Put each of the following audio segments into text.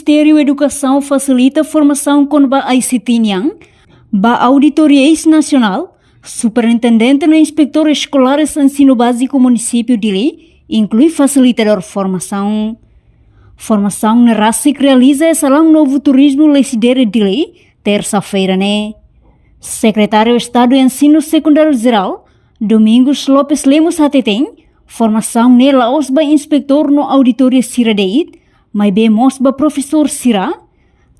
Ministério da Educação facilita formação com a ICT Niang, a Auditoria Nacional, Superintendente e Inspector Escolares de Ensino Básico município de Dili, inclui facilitador formação. Formação na RASIC realiza esse Salão Novo Turismo Lecideira de Dili, terça-feira, né? Secretário de Estado de Ensino Secundário Geral, Domingos Lopes Lemos Hateteng, formação nela osba inspector no Auditoria Sira Deit, mas bem mosba professor Sira,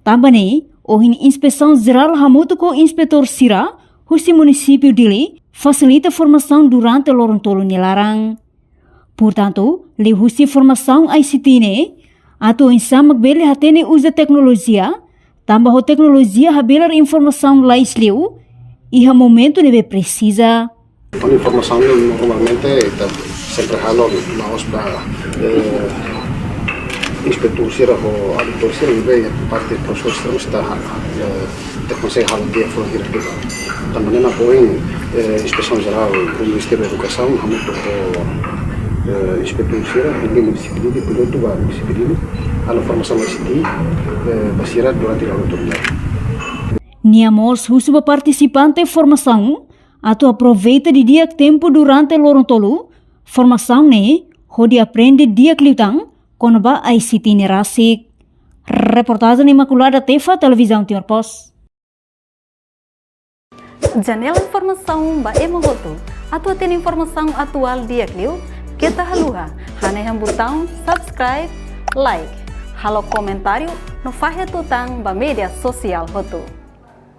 também o inspeção geral hamuto com inspetor Sira, o município de Dili, facilita formação durante o Lorontolo Nilarang. Portanto, le husi formação ICT ne, atau insama bele hatene usa tecnologia, tambah ho tecnologia habelar informação lá isleu, e ha momento nebe precisa. A informação normalmente sempre halo na osba inspetor Sira ou auditor Sira bem parte do professor está te consegue halo dia for direto. Também na point inspeção geral do Ministério da Educação hamuto ko inspetor Sira di município de piloto ba município a formação ICT basira durante a autoria. Niamos husuba participante formação atau aproveita de dia tempo durante o Lorontolo, formação ne, hodi aprende dia cliutang, konba ICT ne RASIC. Reportagem Imaculada Tefa, Televisão Timor Pos. Janela informação ba emogoto, atau tem informação atual dia cliu, kita haluha, haneham botão subscribe, like, halo comentário, no fahe tutang ba media sosial hotu.